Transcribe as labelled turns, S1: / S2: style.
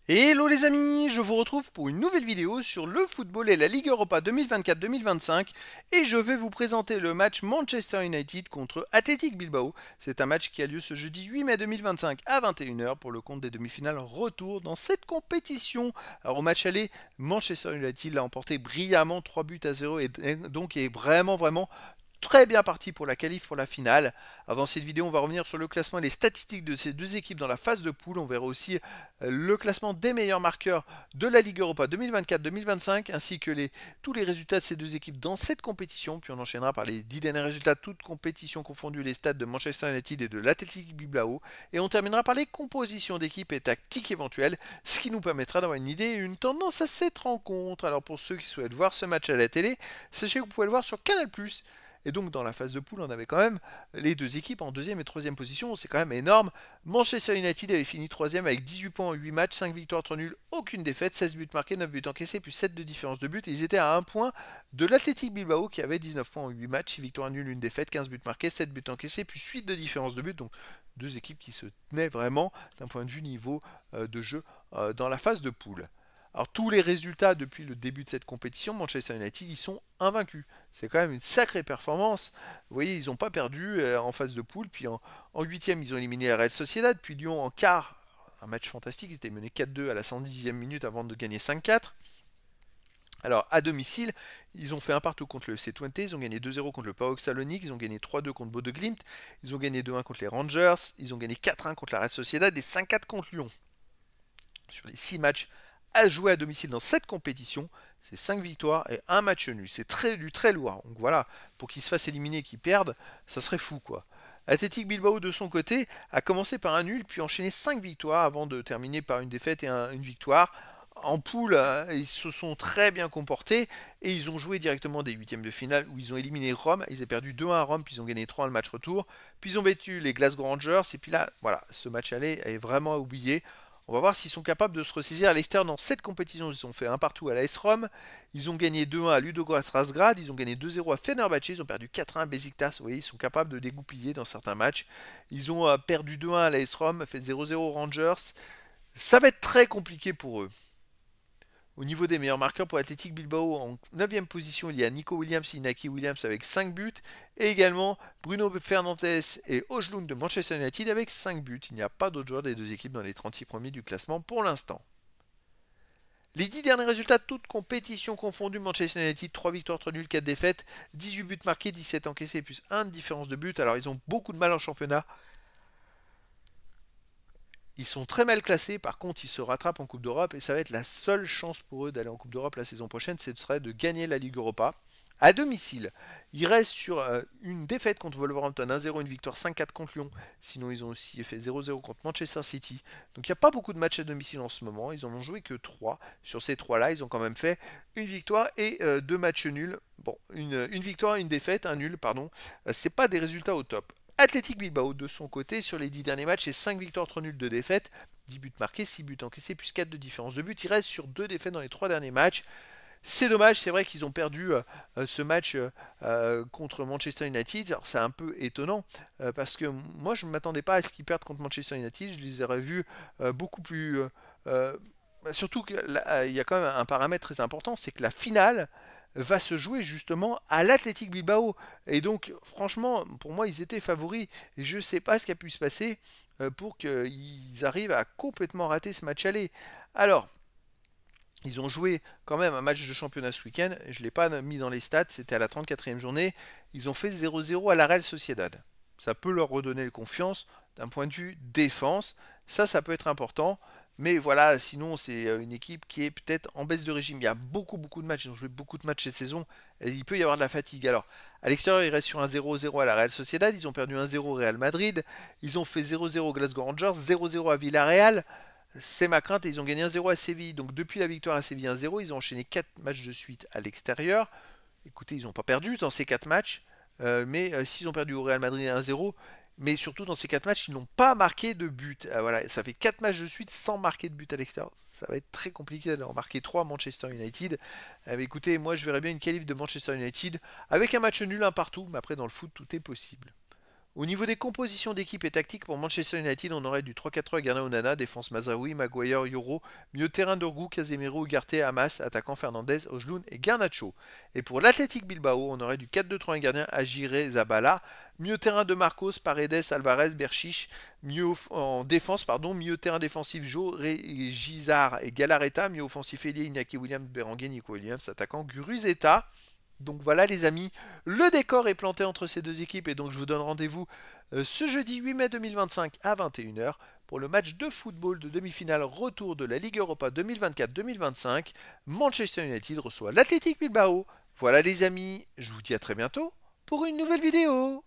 S1: Hello les amis, je vous retrouve pour une nouvelle vidéo sur le football et la Ligue Europa 2024-2025 et je vais vous présenter le match Manchester United contre Athletic Bilbao. C'est un match qui a lieu ce jeudi 8 mai 2025 à 21 h pour le compte des demi-finales retour dans cette compétition. Alors au match aller, Manchester United l'a emporté brillamment 3 buts à 0 et donc est vraiment très bien parti pour la qualif pour la finale. Alors dans cette vidéo, on va revenir sur le classement et les statistiques de ces deux équipes dans la phase de poule. On verra aussi le classement des meilleurs marqueurs de la Ligue Europa 2024-2025 ainsi que tous les résultats de ces deux équipes dans cette compétition. Puis on enchaînera par les 10 derniers résultats, toutes compétitions confondues, les stats de Manchester United et de l'Athletic Bilbao. Et on terminera par les compositions d'équipes et tactiques éventuelles, ce qui nous permettra d'avoir une idée et une tendance à cette rencontre. Alors pour ceux qui souhaitent voir ce match à la télé, sachez que vous pouvez le voir sur Canal+. Et donc dans la phase de poule, on avait quand même les deux équipes en deuxième et troisième position. C'est quand même énorme. Manchester United avait fini troisième avec 18 points en 8 matchs, 5 victoires, 3 nuls, aucune défaite, 16 buts marqués, 9 buts encaissés, plus 7 de différence de but. Et ils étaient à 1 point de l'Athletic Bilbao qui avait 19 points en 8 matchs, 6 victoires, 1 nul, 1 défaite, 15 buts marqués, 7 buts encaissés, plus 8 de différence de but. Donc deux équipes qui se tenaient vraiment d'un point de vue niveau de jeu dans la phase de poule. Alors tous les résultats depuis le début de cette compétition, Manchester United, ils sont invaincus. C'est quand même une sacrée performance. Vous voyez, ils n'ont pas perdu en phase de poule. Puis en huitième, ils ont éliminé la Real Sociedad. Puis Lyon en quart, un match fantastique. Ils étaient menés 4-2 à la 110e minute avant de gagner 5-4. Alors à domicile, ils ont fait un partout contre le FC Twente, ils ont gagné 2-0 contre le PAOK Salonique, ils ont gagné 3-2 contre Bodo Glimt, ils ont gagné 2-1 contre les Rangers, ils ont gagné 4-1 contre la Real Sociedad et 5-4 contre Lyon. Sur les 6 matchs à jouer à domicile dans cette compétition, c'est 5 victoires et un match nul. C'est du très lourd. Donc voilà, pour qu'ils se fassent éliminer et qu'ils perdent, ça serait fou quoi. Athletic Bilbao de son côté a commencé par un nul puis enchaîné 5 victoires avant de terminer par une défaite et une victoire. En poule, ils se sont très bien comportés et ils ont joué directement des huitièmes de finale où ils ont éliminé Rome. Ils ont perdu 2-1 à Rome, puis ils ont gagné 3-1 le match retour. Puis ils ont battu les Glasgow Rangers et puis là, voilà, ce match aller est vraiment oublié. On va voir s'ils sont capables de se ressaisir à l'extérieur dans cette compétition. Ils ont fait un partout à l'AS Rome. Ils ont gagné 2-1 à Ludogorets Razgrad. Ils ont gagné 2-0 à Fenerbahçe. Ils ont perdu 4-1 à Besiktas. Vous voyez, ils sont capables de dégoupiller dans certains matchs. Ils ont perdu 2-1 à l'AS Rome, fait 0-0 aux Rangers. Ça va être très compliqué pour eux. Au niveau des meilleurs marqueurs pour Athletic Bilbao, en 9e position, il y a Nico Williams et Inaki Williams avec 5 buts. Et également Bruno Fernandes et Ojlund de Manchester United avec 5 buts. Il n'y a pas d'autres joueurs des deux équipes dans les 36 premiers du classement pour l'instant. Les 10 derniers résultats, toutes compétitions confondues, Manchester United, 3 victoires, 3 nuls, 4 défaites, 18 buts marqués, 17 encaissés, plus 1 de différence de but. Alors ils ont beaucoup de mal en championnat. Ils sont très mal classés, par contre ils se rattrapent en Coupe d'Europe et ça va être la seule chance pour eux d'aller en Coupe d'Europe la saison prochaine, ce serait de gagner la Ligue Europa. À domicile, ils restent sur une défaite contre Wolverhampton 1-0, une victoire 5-4 contre Lyon. Sinon, ils ont aussi fait 0-0 contre Manchester City. Donc, il n'y a pas beaucoup de matchs à domicile en ce moment. Ils en ont joué que 3. Sur ces 3-là, ils ont quand même fait une victoire et 2 matchs nuls. Bon, une victoire, une défaite, un nul, pardon. C'est pas des résultats au top. Athletic Bilbao, de son côté, sur les 10 derniers matchs, c'est 5 victoires, 3 nuls, 2 défaites. 10 buts marqués, 6 buts encaissés, plus 4 de différence de but. Il reste sur 2 défaites dans les 3 derniers matchs. C'est dommage, c'est vrai qu'ils ont perdu ce match contre Manchester United. Alors c'est un peu étonnant parce que moi je ne m'attendais pas à ce qu'ils perdent contre Manchester United. Je les aurais vus beaucoup plus. Surtout qu'il y a quand même un paramètre très important, c'est que la finale va se jouer justement à l'Athletic Bilbao. Et donc franchement, pour moi ils étaient favoris. Et je ne sais pas ce qui a pu se passer pour qu'ils arrivent à complètement rater ce match aller. Alors, ils ont joué quand même un match de championnat ce week-end. Je ne l'ai pas mis dans les stats, c'était à la 34e journée. Ils ont fait 0-0 à la Real Sociedad. Ça peut leur redonner confiance d'un point de vue défense. Ça peut être important. Mais voilà, sinon c'est une équipe qui est peut-être en baisse de régime. Il y a beaucoup de matchs. Ils ont joué beaucoup de matchs cette saison. Et il peut y avoir de la fatigue. Alors, à l'extérieur, ils restent sur un 0-0 à la Real Sociedad. Ils ont perdu 1-0 au Real Madrid. Ils ont fait 0-0 au Glasgow Rangers, 0-0 à Villarreal. C'est ma crainte et ils ont gagné 1-0 à Séville. Donc depuis la victoire à Séville 1-0, ils ont enchaîné 4 matchs de suite à l'extérieur. Écoutez, ils n'ont pas perdu dans ces 4 matchs, mais s'ils ont perdu au Real Madrid 1-0, mais surtout dans ces 4 matchs, ils n'ont pas marqué de but. Voilà, ça fait 4 matchs de suite sans marquer de but à l'extérieur. Ça va être très compliqué d'en marquer 3 à Manchester United. Mais écoutez, moi je verrais bien une qualif de Manchester United avec un match nul, un partout, mais après dans le foot tout est possible. Au niveau des compositions d'équipe et tactiques pour Manchester United, on aurait du 3-4-3 Garner Onana, défense Mazraoui, Maguire, Yoro, milieu de terrain Dorgu, Casemiro, Ugarte, Hamas, attaquant Fernandez, Ojloun et Garnacho. Et pour l'Athletic Bilbao, on aurait du 4-2-3 gardien Agiré, Zabala, milieu de terrain de Marcos, Paredes, Alvarez, Berchiche, en défense, milieu de terrain défensif Jo, Gizar et Galareta, milieu offensif Elie, Iñaki Williams, Berenguer, Nico Williams, attaquant Guruzeta. Donc voilà les amis, le décor est planté entre ces deux équipes et donc je vous donne rendez-vous ce jeudi 8 mai 2025 à 21 h pour le match de football de demi-finale retour de la Ligue Europa 2024-2025. Manchester United reçoit l'Athletic Bilbao. Voilà les amis, je vous dis à très bientôt pour une nouvelle vidéo.